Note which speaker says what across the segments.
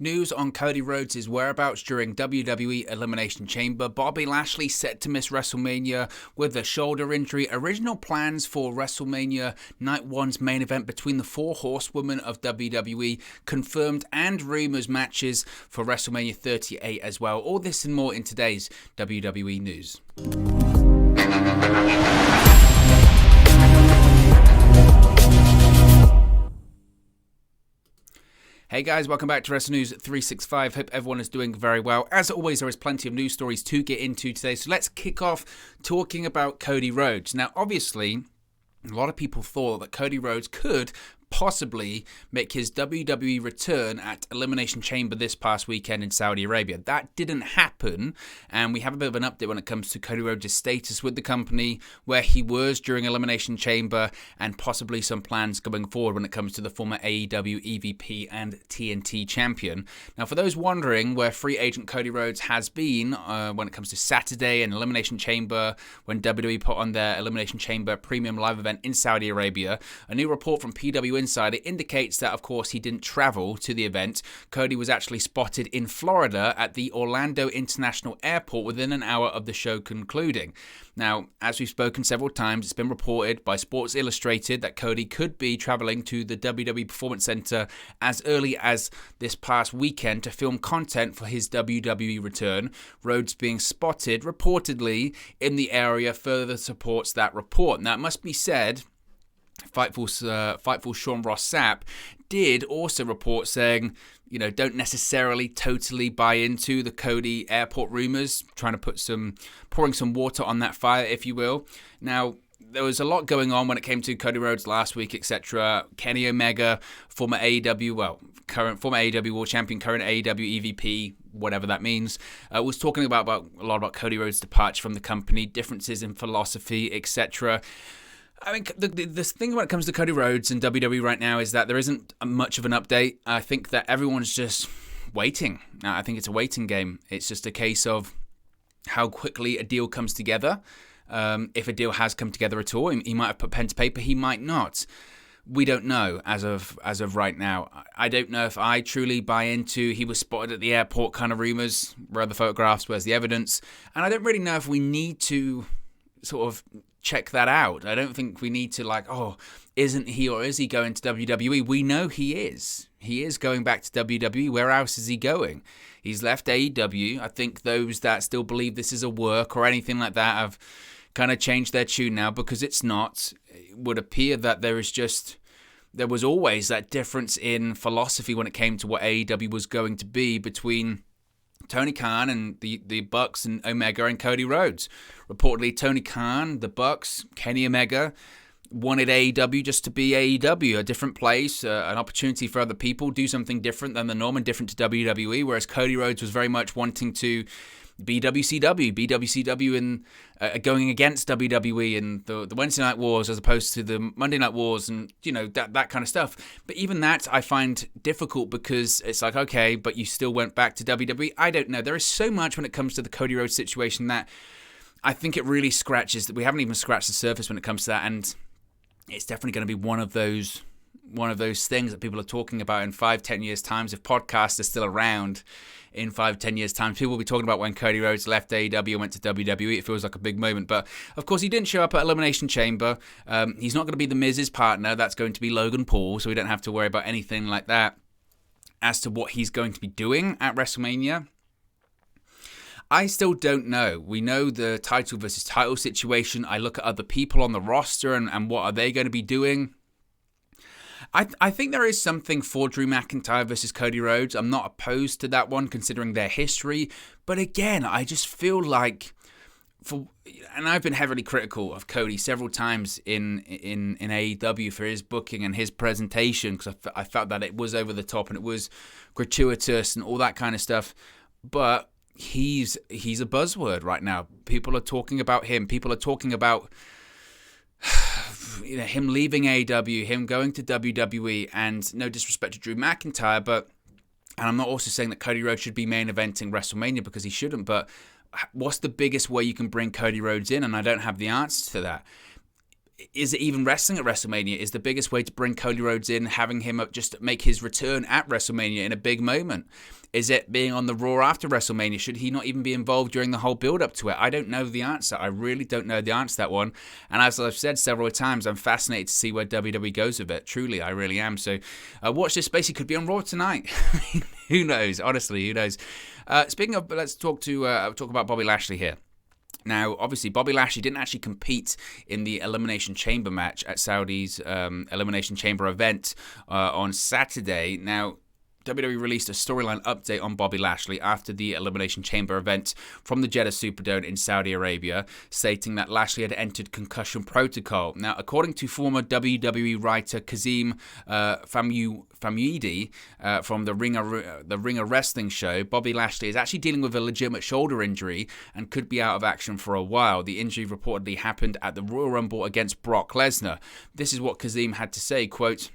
Speaker 1: News on Cody Rhodes' whereabouts during WWE Elimination Chamber. Bobby Lashley set to miss WrestleMania with a shoulder injury. Original plans for WrestleMania Night 1's main event between the four horsewomen of WWE confirmed, and rumours matches for WrestleMania 38 as well. All this and more in today's WWE News. Hey guys, welcome back to Wrestle News 365. Hope everyone is doing very well. As always, there is plenty of news stories to get into today, so let's kick off talking about Cody Rhodes. Now, obviously, a lot of people thought that Cody Rhodes could possibly make his WWE return at Elimination Chamber this past weekend in Saudi Arabia. That didn't happen, and we have a bit of an update when it comes to Cody Rhodes' status with the company, where he was during Elimination Chamber, and possibly some plans going forward when it comes to the former AEW EVP and TNT champion. Now, for those wondering where free agent Cody Rhodes has been when it comes to Saturday and Elimination Chamber, when WWE put on their Elimination Chamber premium live event in Saudi Arabia, a new report from PW Insider indicates that, of course, he didn't travel to the event. Cody was actually spotted in Florida at the Orlando International Airport within an hour of the show concluding. Now, as we've spoken several times, it's been reported by Sports Illustrated that Cody could be traveling to the WWE Performance Center as early as this past weekend to film content for his WWE return. Rhodes being spotted reportedly in the area further supports that report. Now, it must be said, Fightful Sean Ross Sapp did also report saying, don't necessarily totally buy into the Cody airport rumors, trying to pouring some water on that fire, if you will. Now, there was a lot going on when it came to Cody Rhodes last week, etc. Kenny Omega, former AEW World Champion, current AEW EVP, whatever that means, was talking about a lot about Cody Rhodes' departure from the company, differences in philosophy, etc. I mean, the thing when it comes to Cody Rhodes and WWE right now is that there isn't much of an update. I think that everyone's just waiting. I think it's a waiting game. It's just a case of how quickly a deal comes together. If a deal has come together at all, he might have put pen to paper. He might not. We don't know as of right now. I don't know if I truly buy into he was spotted at the airport kind of rumors. Where are the photographs? Where's the evidence? And I don't really know if we need to sort of check that out. I don't think we need to isn't he or is he going to WWE? We know he is. He is going back to WWE. Where else is he going? He's left AEW. I think those that still believe this is a work or anything like that have kind of changed their tune now, because it's not. It would appear that there was always that difference in philosophy when it came to what AEW was going to be between Tony Khan and the Bucks and Omega and Cody Rhodes. Reportedly, Tony Khan, the Bucks, Kenny Omega wanted AEW just to be AEW, a different place, an opportunity for other people, do something different than the norm and different to WWE, whereas Cody Rhodes was very much wanting to be WCW and going against WWE and the Wednesday Night Wars as opposed to the Monday Night Wars and, that kind of stuff. But even that I find difficult, because it's like, okay, but you still went back to WWE. I don't know. There is so much when it comes to the Cody Rhodes situation that I think it really scratches that we haven't even scratched the surface when it comes to that. And it's definitely going to be one of those things that people are talking about in 5-10 years' times. If podcasts are still around in 5-10 years' time, people will be talking about when Cody Rhodes left AEW and went to WWE. It feels like a big moment. But, of course, he didn't show up at Elimination Chamber. He's not going to be the Miz's partner. That's going to be Logan Paul, so we don't have to worry about anything like that. As to what he's going to be doing at WrestleMania, I still don't know. We know the title versus title situation. I look at other people on the roster and what are they going to be doing. I think there is something for Drew McIntyre versus Cody Rhodes. I'm not opposed to that one, considering their history. But again, I just feel like, and I've been heavily critical of Cody several times in AEW for his booking and his presentation, because I felt that it was over the top and it was gratuitous and all that kind of stuff. But he's a buzzword right now. People are talking about him. People are talking about him leaving AEW, him going to WWE, and no disrespect to Drew McIntyre, and I'm not also saying that Cody Rhodes should be main eventing WrestleMania, because he shouldn't, but what's the biggest way you can bring Cody Rhodes in? And I don't have the answer to that. is it even wrestling at WrestleMania? Is the biggest way to bring Cody Rhodes in, having him just make his return at WrestleMania in a big moment? Is it being on the Raw after WrestleMania? Should he not even be involved during the whole build-up to it? I don't know the answer. I really don't know the answer to that one. And as I've said several times, I'm fascinated to see where WWE goes with it. Truly, I really am. So watch this space. He could be on Raw tonight. Who knows? Honestly, who knows? Speaking of, let's talk about Bobby Lashley here. Now, obviously, Bobby Lashley didn't actually compete in the Elimination Chamber match at Saudi's Elimination Chamber event on Saturday. Now, WWE released a storyline update on Bobby Lashley after the Elimination Chamber event from the Jeddah Superdome in Saudi Arabia, stating that Lashley had entered concussion protocol. Now, according to former WWE writer Kazim Famuyidi from the Ringer Wrestling Show, Bobby Lashley is actually dealing with a legitimate shoulder injury and could be out of action for a while. The injury reportedly happened at the Royal Rumble against Brock Lesnar. This is what Kazim had to say, quote,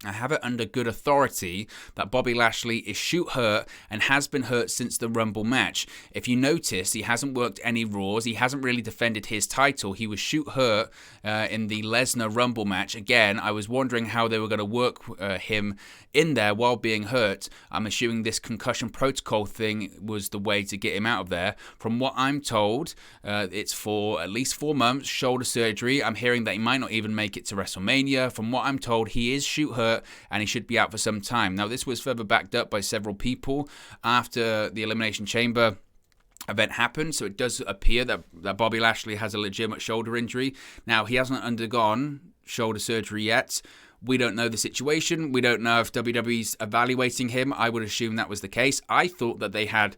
Speaker 1: "I have it under good authority that Bobby Lashley is shoot hurt and has been hurt since the Rumble match. If you notice, he hasn't worked any Raws. He hasn't really defended his title. He was shoot hurt in the Lesnar Rumble match. Again, I was wondering how they were going to work him in there while being hurt. I'm assuming this concussion protocol thing was the way to get him out of there. From what I'm told, it's for at least 4 months, shoulder surgery. I'm hearing that he might not even make it to WrestleMania. From what I'm told, he is shoot hurt and he should be out for some time." Now, this was further backed up by several people after the Elimination Chamber event happened, so it does appear that Bobby Lashley has a legitimate shoulder injury. Now, he hasn't undergone shoulder surgery yet. We don't know the situation. We don't know if WWE's evaluating him. I would assume that was the case. I thought that they had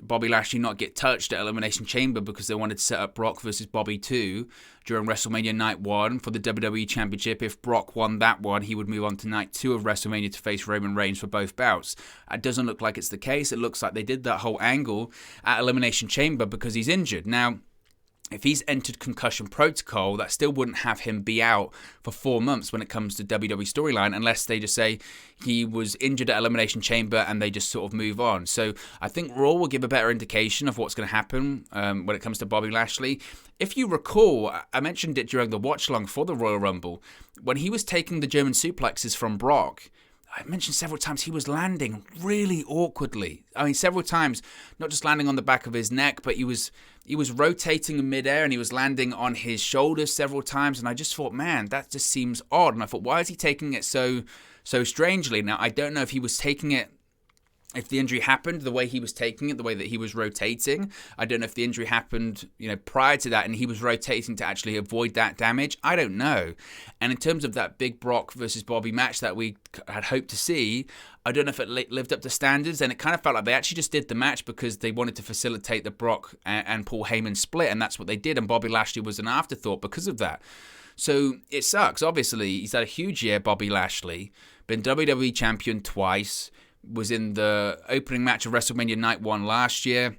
Speaker 1: Bobby Lashley not get touched at Elimination Chamber because they wanted to set up Brock versus Bobby 2 during WrestleMania Night 1 for the WWE Championship. If Brock won that one, he would move on to Night 2 of WrestleMania to face Roman Reigns for both bouts. It doesn't look like it's the case. It looks like they did that whole angle at Elimination Chamber because he's injured. Now, if he's entered concussion protocol, that still wouldn't have him be out for 4 months when it comes to WWE storyline, unless they just say he was injured at Elimination Chamber and they just sort of move on. So I think Raw will give a better indication of what's going to happen when it comes to Bobby Lashley. If you recall, I mentioned it during the watch-along for the Royal Rumble, when he was taking the German suplexes from Brock, I mentioned several times he was landing really awkwardly. I mean, several times, not just landing on the back of his neck, but he was rotating in midair and he was landing on his shoulders several times. And I just thought, man, that just seems odd. And I thought, why is he taking it so strangely? Now, I don't know if he was taking it, if the injury happened the way he was taking it, the way that he was rotating. I don't know if the injury happened, prior to that and he was rotating to actually avoid that damage. I don't know. And in terms of that big Brock versus Bobby match that we had hoped to see, I don't know if it lived up to standards, and it kind of felt like they actually just did the match because they wanted to facilitate the Brock and Paul Heyman split, and that's what they did, and Bobby Lashley was an afterthought because of that. So it sucks. Obviously, he's had a huge year, Bobby Lashley, been WWE champion twice, was in the opening match of WrestleMania Night 1 last year.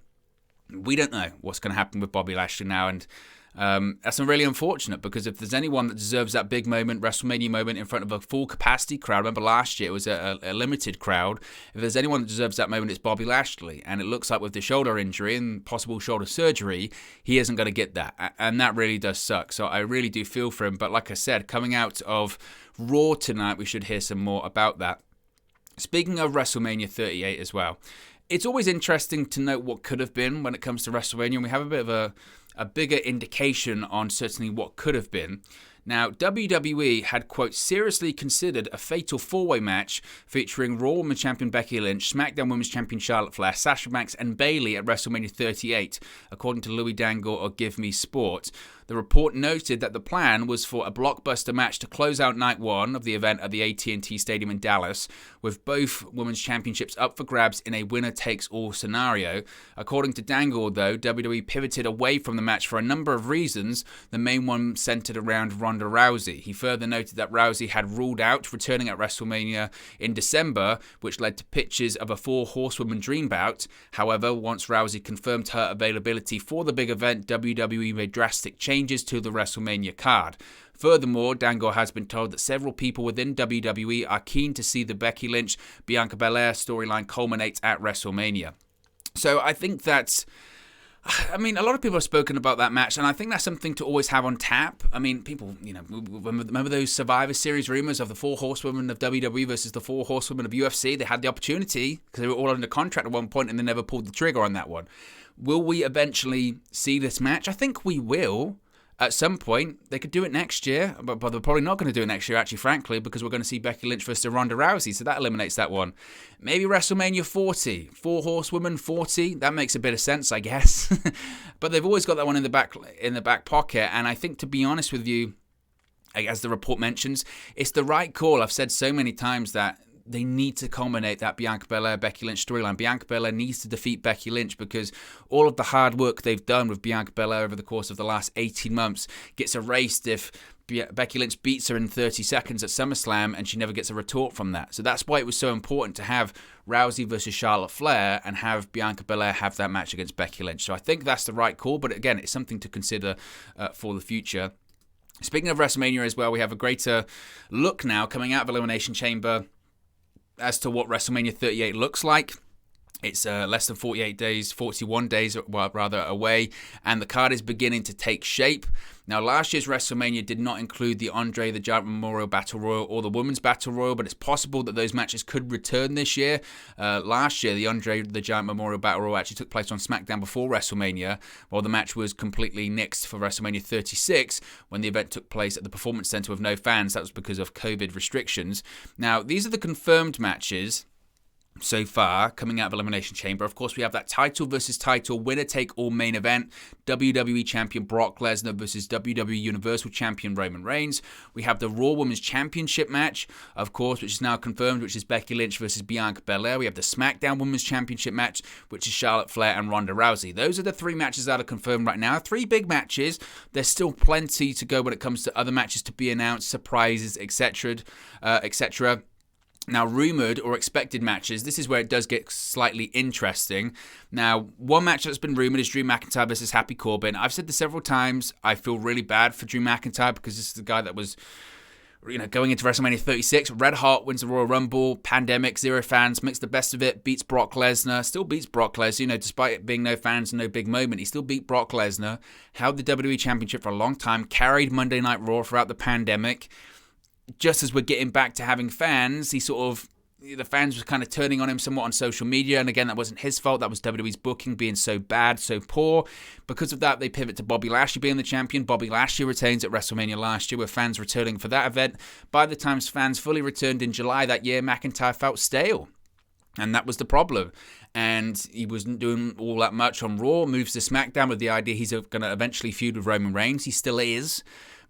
Speaker 1: We don't know what's going to happen with Bobby Lashley now, and that's really unfortunate because if there's anyone that deserves that big moment, WrestleMania moment in front of a full capacity crowd, remember last year it was a limited crowd, if there's anyone that deserves that moment, it's Bobby Lashley, and it looks like with the shoulder injury and possible shoulder surgery, he isn't going to get that, and that really does suck. So I really do feel for him, but like I said, coming out of Raw tonight, we should hear some more about that. Speaking of WrestleMania 38 as well, it's always interesting to note what could have been when it comes to WrestleMania, and we have a bit of a bigger indication on certainly what could have been. Now, WWE had, quote, seriously considered a fatal four-way match featuring Raw Women's Champion Becky Lynch, SmackDown Women's Champion Charlotte Flair, Sasha Banks, and Bayley at WrestleMania 38, according to Louis Dangle of Give Me Sport. The report noted that the plan was for a blockbuster match to close out Night 1 of the event at the AT&T Stadium in Dallas, with both women's championships up for grabs in a winner-takes-all scenario. According to Dangle, though, WWE pivoted away from the match for a number of reasons, the main one centered around Ronda Rousey. He further noted that Rousey had ruled out returning at WrestleMania in December, which led to pitches of a four-horsewoman dream bout. However, once Rousey confirmed her availability for the big event, WWE made drastic changes to the WrestleMania card. Furthermore, Dangle has been told that several people within WWE are keen to see the Becky Lynch-Bianca Belair storyline culminate at WrestleMania. So I think that's I mean, a lot of people have spoken about that match, and I think that's something to always have on tap. I mean, people, remember those Survivor Series rumors of the 4 horsewomen of WWE versus the 4 horsewomen of UFC? They had the opportunity because they were all under contract at one point, and they never pulled the trigger on that one. Will we eventually see this match? I think we will. At some point, they could do it next year, but they're probably not going to do it next year, actually, frankly, because we're going to see Becky Lynch versus Ronda Rousey, so that eliminates that one. Maybe WrestleMania 40, 4 horsewomen 40, that makes a bit of sense, I guess. But they've always got that one in the back pocket, and I think, to be honest with you, as the report mentions, it's the right call. I've said so many times that they need to culminate that Bianca Belair, Becky Lynch storyline. Bianca Belair needs to defeat Becky Lynch because all of the hard work they've done with Bianca Belair over the course of the last 18 months gets erased if Becky Lynch beats her in 30 seconds at SummerSlam and she never gets a retort from that. So that's why it was so important to have Rousey versus Charlotte Flair and have Bianca Belair have that match against Becky Lynch. So I think that's the right call, but again, it's something to consider for the future. Speaking of WrestleMania as well, we have a greater look now coming out of Elimination Chamber as to what WrestleMania 38 looks like. It's less than 48 days, 41 days rather away, and the card is beginning to take shape. Now, last year's WrestleMania did not include the Andre the Giant Memorial Battle Royal or the Women's Battle Royal, but it's possible that those matches could return this year. Last year, the Andre the Giant Memorial Battle Royal actually took place on SmackDown before WrestleMania, while the match was completely nixed for WrestleMania 36 when the event took place at the Performance Center with no fans. That was because of COVID restrictions. Now, these are the confirmed matches so far coming out of Elimination Chamber. Of course, we have that title versus title winner-take-all main event. WWE Champion Brock Lesnar versus WWE Universal Champion Roman Reigns. We have the Raw Women's Championship match, of course, which is now confirmed, which is Becky Lynch versus Bianca Belair. We have the SmackDown Women's Championship match, which is Charlotte Flair and Ronda Rousey. Those are the 3 matches that are confirmed right now. 3 big matches. There's still plenty to go when it comes to other matches to be announced, surprises, etc., etc. Now, rumoured or expected matches, this is where it does get slightly interesting. Now, one match that's been rumoured is Drew McIntyre versus Happy Corbin. I've said this several times. I feel really bad for Drew McIntyre because this is the guy that was, going into WrestleMania 36. Red Hot wins the Royal Rumble, pandemic, 0 fans, makes the best of it, beats Brock Lesnar, still beats Brock Lesnar, despite it being no fans and no big moment. He still beat Brock Lesnar, held the WWE Championship for a long time, carried Monday Night Raw throughout the pandemic. Just as we're getting back to having fans, the fans were kind of turning on him somewhat on social media. And again, that wasn't his fault. That was WWE's booking being so bad, so poor. Because of that, they pivot to Bobby Lashley being the champion. Bobby Lashley retains at WrestleMania last year with fans returning for that event. By the time fans fully returned in July that year, McIntyre felt stale. And that was the problem. And he wasn't doing all that much on Raw. Moves to SmackDown with the idea he's going to eventually feud with Roman Reigns. He still is.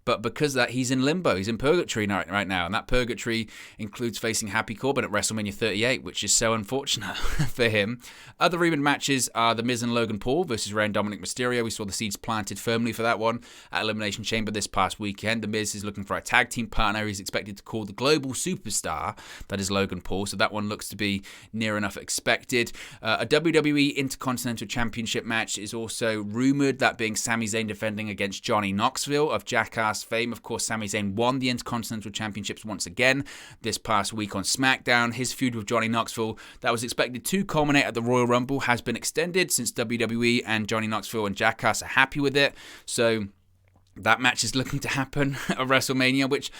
Speaker 1: But because of that, he's in limbo. He's in purgatory right now. And that purgatory includes facing Happy Corbin at WrestleMania 38, which is so unfortunate for him. Other rumored matches are The Miz and Logan Paul versus Rey and Dominic Mysterio. We saw the seeds planted firmly for that one at Elimination Chamber this past weekend. The Miz is looking for a tag team partner. He's expected to call the global superstar, that is Logan Paul. So that one looks to be near enough expected. A WWE Intercontinental Championship match is also rumored, that being Sami Zayn defending against Johnny Knoxville of Jackass fame. Of course, Sami Zayn won the Intercontinental Championships once again this past week on SmackDown. His feud with Johnny Knoxville that was expected to culminate at the Royal Rumble has been extended since WWE and Johnny Knoxville and Jackass are happy with it. So that match is looking to happen at WrestleMania, which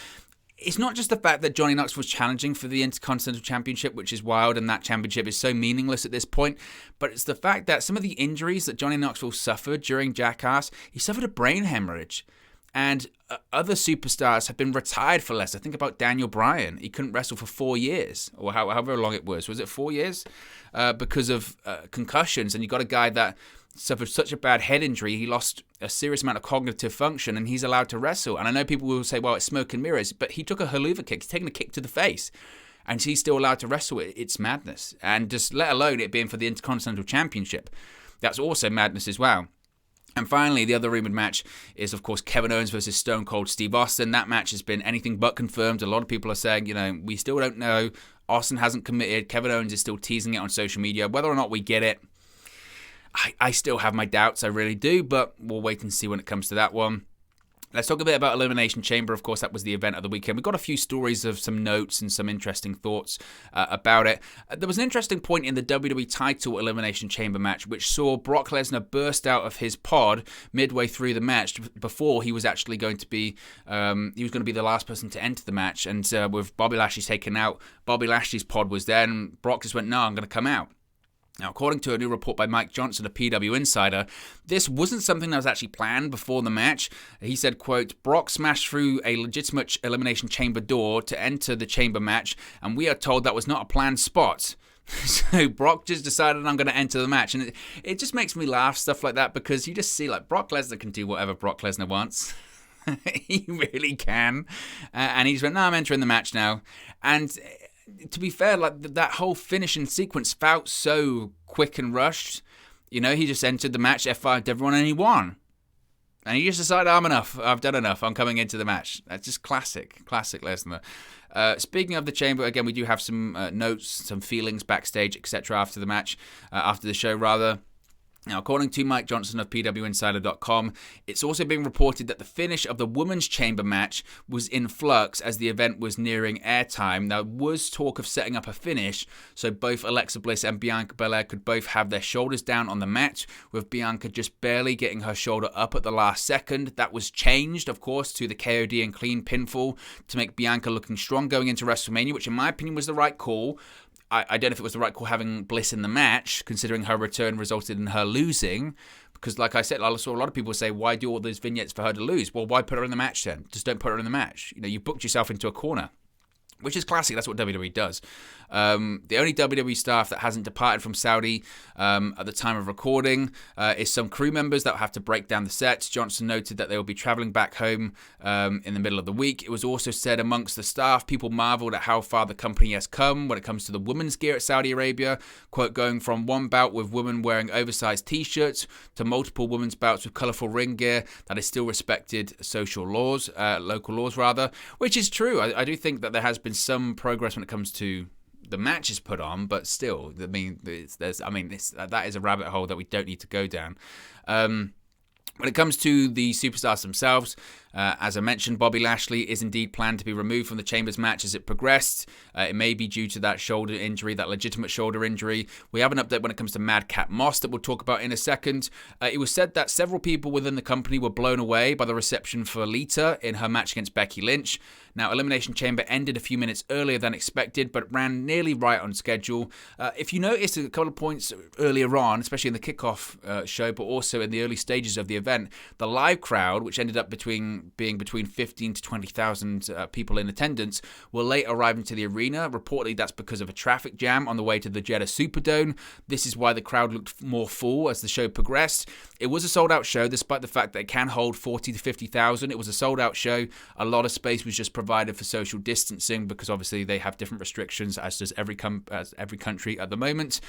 Speaker 1: it's not just the fact that Johnny Knoxville was challenging for the Intercontinental Championship, which is wild, and that championship is so meaningless at this point, but it's the fact that some of the injuries that Johnny Knoxville suffered during Jackass, he suffered a brain hemorrhage. And other superstars have been retired for less. I think about Daniel Bryan. He couldn't wrestle for 4 years, or however long it was. Was it 4 years? Because of concussions. And you got a guy that suffered such a bad head injury, he lost a serious amount of cognitive function, and he's allowed to wrestle. And I know people will say, well, it's smoke and mirrors, but he took a haluva kick. He's taken a kick to the face, and he's still allowed to wrestle. It's madness. And just let alone it being for the Intercontinental Championship. That's also madness as well. And finally, the other rumored match is, of course, Kevin Owens versus Stone Cold Steve Austin. That match has been anything but confirmed. A lot of people are saying, we still don't know. Austin hasn't committed. Kevin Owens is still teasing it on social media. Whether or not we get it, I still have my doubts. I really do. But we'll wait and see when it comes to that one. Let's talk a bit about Elimination Chamber. Of course, that was the event of the weekend. We've got a few stories of some notes and some interesting thoughts about it. There was an interesting point in the WWE title Elimination Chamber match, which saw Brock Lesnar burst out of his pod midway through the match before he was actually going to be the last person to enter the match. And with Bobby Lashley taken out, Bobby Lashley's pod was there, and Brock just went, "No, I'm going to come out." Now, according to a new report by Mike Johnson, a PW insider, this wasn't something that was actually planned before the match. He said, quote, "Brock smashed through a legitimate Elimination Chamber door to enter the Chamber match, and we are told that was not a planned spot." So Brock just decided, "I'm going to enter the match." And it just makes me laugh, stuff like that, because you just see, like, Brock Lesnar can do whatever Brock Lesnar wants. He really can. And he just went, "No, I'm entering the match now." And to be fair, like that whole finishing sequence felt so quick and rushed. You know, he just entered the match, F5'd everyone, and he won. And he just decided, "I'm enough. I've done enough. I'm coming into the match." That's just classic Lesnar. Speaking of the Chamber, again, we do have some notes, some feelings backstage, etc. after the match, after the show, rather. Now, according to Mike Johnson of PWInsider.com, it's also been reported that the finish of the Women's Chamber match was in flux as the event was nearing airtime. There was talk of setting up a finish so both Alexa Bliss and Bianca Belair could both have their shoulders down on the mat, with Bianca just barely getting her shoulder up at the last second. That was changed, of course, to the KOD and clean pinfall to make Bianca looking strong going into WrestleMania, which in my opinion was the right call. I don't know if it was the right call having Bliss in the match, considering her return resulted in her losing. Because, like I said, I saw a lot of people say, "Why do all those vignettes for her to lose?" Well, why put her in the match then? Just don't put her in the match. You know, you booked yourself into a corner. Which is classic. That's what WWE does. The only WWE staff that hasn't departed from Saudi at the time of recording is some crew members that will have to break down the sets. Johnson noted that they will be traveling back home in the middle of the week. It was also said amongst the staff, people marveled at how far the company has come when it comes to the women's gear at Saudi Arabia. Quote, going from one bout with women wearing oversized t-shirts to multiple women's bouts with colourful ring gear that is still respected local laws rather, which is true. I do think that there has been some progress when it comes to the matches put on, but still, I mean, that is a rabbit hole that we don't need to go down. When it comes to the superstars themselves, as I mentioned, Bobby Lashley is indeed planned to be removed from the Chambers match as it progressed. It may be due to that shoulder injury, that legitimate shoulder injury. We have an update when it comes to Madcap Moss that we'll talk about in a second. It was said that several people within the company were blown away by the reception for Lita in her match against Becky Lynch. Now, Elimination Chamber ended a few minutes earlier than expected, but ran nearly right on schedule. If you notice a couple of points earlier on, especially in the kickoff show, but also in the early stages of the event, the live crowd, which ended up being between 15 to 20,000 people in attendance, were late arriving to the arena. Reportedly, that's because of a traffic jam on the way to the Jeddah Superdome. This is why the crowd looked more full as the show progressed. It was a sold-out show, despite the fact that it can hold 40 to 50,000. It was a sold-out show. A lot of space was just provided for social distancing because obviously they have different restrictions, as does every country at the moment.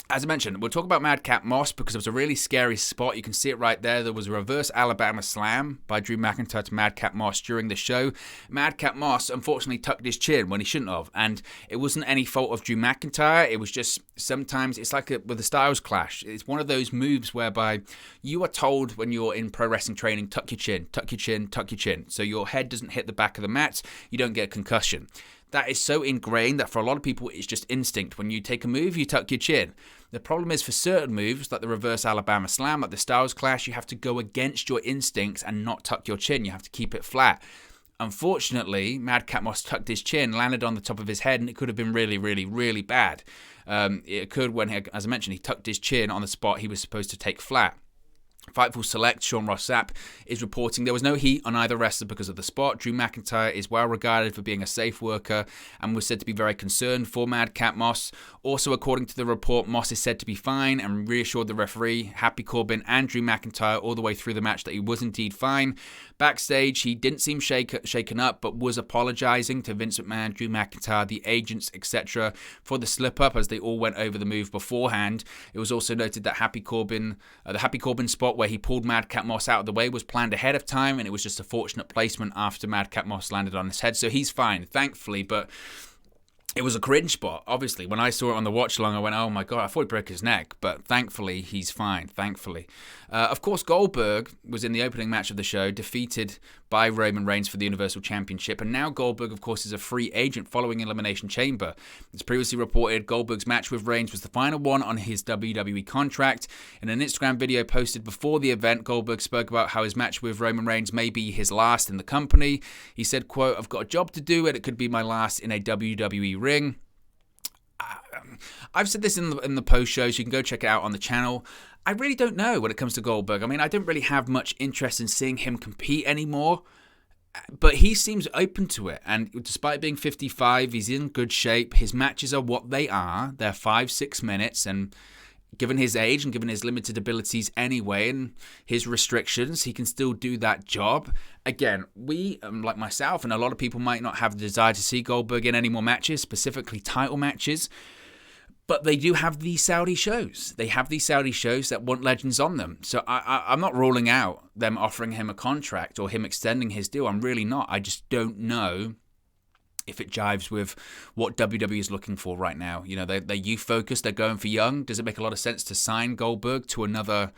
Speaker 1: As I mentioned, we'll talk about Madcap Moss because it was a really scary spot. You can see it right there. There was a reverse Alabama slam by Drew McIntyre to Madcap Moss during the show. Madcap Moss unfortunately tucked his chin when he shouldn't have, and it wasn't any fault of Drew McIntyre. It was just sometimes it's like with a Styles Clash. It's one of those moves whereby you are told when you're in pro wrestling training, tuck your chin, tuck your chin, tuck your chin, so your head doesn't hit the back of the mat. You don't get a concussion. That is so ingrained that for a lot of people, it's just instinct. When you take a move, you tuck your chin. The problem is for certain moves, like the reverse Alabama slam, like the Styles Clash, you have to go against your instincts and not tuck your chin. You have to keep it flat. Unfortunately, Madcap Moss tucked his chin, landed on the top of his head, and it could have been really, really, really bad. It occurred when, as I mentioned, he tucked his chin on the spot he was supposed to take flat. Fightful Select, Sean Ross Sapp, is reporting there was no heat on either wrestler because of the spot. Drew McIntyre is well regarded for being a safe worker and was said to be very concerned for Madcap Moss. Also, according to the report, Moss is said to be fine and reassured the referee, Happy Corbin, and Drew McIntyre all the way through the match that he was indeed fine. Backstage, he didn't seem shaken up, but was apologising to Vince McMahon, Drew McIntyre, the agents, etc. for the slip-up as they all went over the move beforehand. It was also noted that the Happy Corbin spot where he pulled Madcap Moss out of the way was planned ahead of time, and it was just a fortunate placement after Madcap Moss landed on his head. So he's fine, thankfully, but it was a cringe spot, obviously. When I saw it on the watch along, I went, oh my God, I thought he broke his neck. But thankfully, he's fine, thankfully. Of course, Goldberg was in the opening match of the show, defeated by Roman Reigns for the Universal Championship. And now Goldberg, of course, is a free agent following Elimination Chamber. As previously reported, Goldberg's match with Reigns was the final one on his WWE contract. In an Instagram video posted before the event, Goldberg spoke about how his match with Roman Reigns may be his last in the company. He said, quote, "I've got a job to do and it could be my last in a WWE ring." I've said this in the post show, so you can go check it out on the channel. I really don't know when it comes to Goldberg. I mean, I don't really have much interest in seeing him compete anymore, but he seems open to it. And despite being 55, he's in good shape. His matches are what they are. They're 5-6 minutes, and given his age and given his limited abilities anyway and his restrictions, he can still do that job. Again, we, like myself and a lot of people, might not have the desire to see Goldberg in any more matches, specifically title matches, but they do have these Saudi shows. They have these Saudi shows that want legends on them. So I'm not ruling out them offering him a contract or him extending his deal. I'm really not. I just don't know if it jives with what WWE is looking for right now. You know, they're youth focused, they're going for young. Does it make a lot of sense to sign Goldberg to another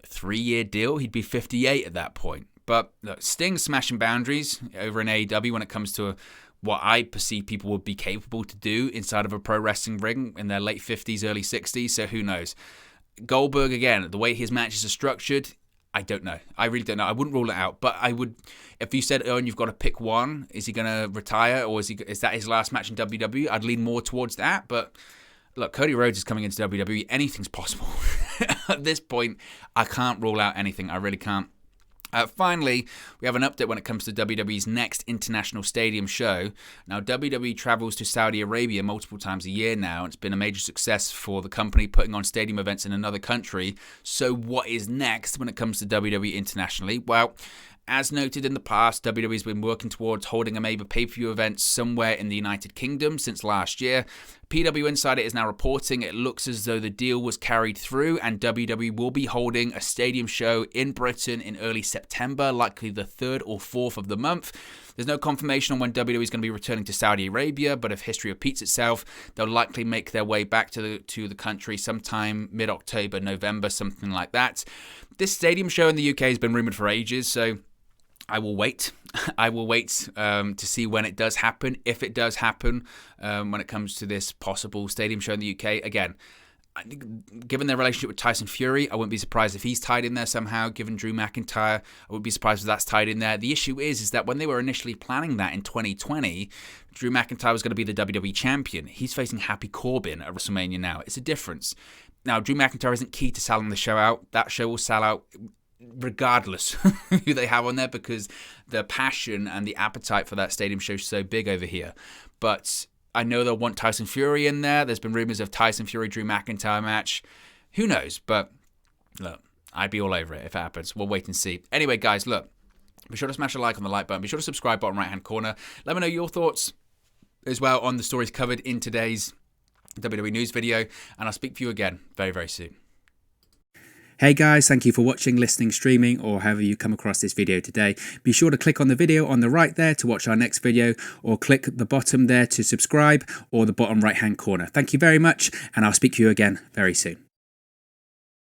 Speaker 1: 3-year deal? He'd be 58 at that point. But look, Sting's smashing boundaries over in AEW when it comes to what I perceive people would be capable to do inside of a pro wrestling ring in their late 50s, early 60s, so who knows. Goldberg, again, the way his matches are structured, I don't know. I really don't know. I wouldn't rule it out. But I would, if you said, oh, and you've got to pick one, is he going to retire or is that his last match in WWE? I'd lean more towards that. But look, Cody Rhodes is coming into WWE. Anything's possible. At this point, I can't rule out anything. I really can't. Finally, we have an update when it comes to WWE's next international stadium show. Now, WWE travels to Saudi Arabia multiple times a year now. It's been a major success for the company putting on stadium events in another country. So what is next when it comes to WWE internationally? Well, as noted in the past, WWE's been working towards holding a major pay-per-view event somewhere in the United Kingdom since last year. PW Insider is now reporting it looks as though the deal was carried through and WWE will be holding a stadium show in Britain in early September, likely the 3rd or 4th of the month. There's no confirmation on when WWE is going to be returning to Saudi Arabia, but if history repeats itself, they'll likely make their way back to the country sometime mid-October, November, something like that. This stadium show in the UK has been rumoured for ages, so I will wait. I will wait to see when it does happen, if it does happen, when it comes to this possible stadium show in the UK. Again, given their relationship with Tyson Fury, I wouldn't be surprised if he's tied in there somehow. Given Drew McIntyre, I wouldn't be surprised if that's tied in there. The issue is that when they were initially planning that in 2020, Drew McIntyre was going to be the WWE champion. He's facing Happy Corbin at WrestleMania now. It's a difference. Now, Drew McIntyre isn't key to selling the show out. That show will sell out regardless who they have on there because the passion and the appetite for that stadium show is so big over here. But I know they'll want Tyson Fury in there. There's been rumors of Tyson Fury, Drew McIntyre match. Who knows? But look, I'd be all over it if it happens. We'll wait and see. Anyway, guys, look, be sure to smash a like on the like button. Be sure to subscribe bottom right-hand corner. Let me know your thoughts as well on the stories covered in today's WWE News video. And I'll speak to you again very, very soon.
Speaker 2: Hey guys, thank you for watching, listening, streaming, or however you come across this video today. Be sure to click on the video on the right there to watch our next video, or click the bottom there to subscribe, or the bottom right hand corner. Thank you very much, and I'll speak to you again very soon.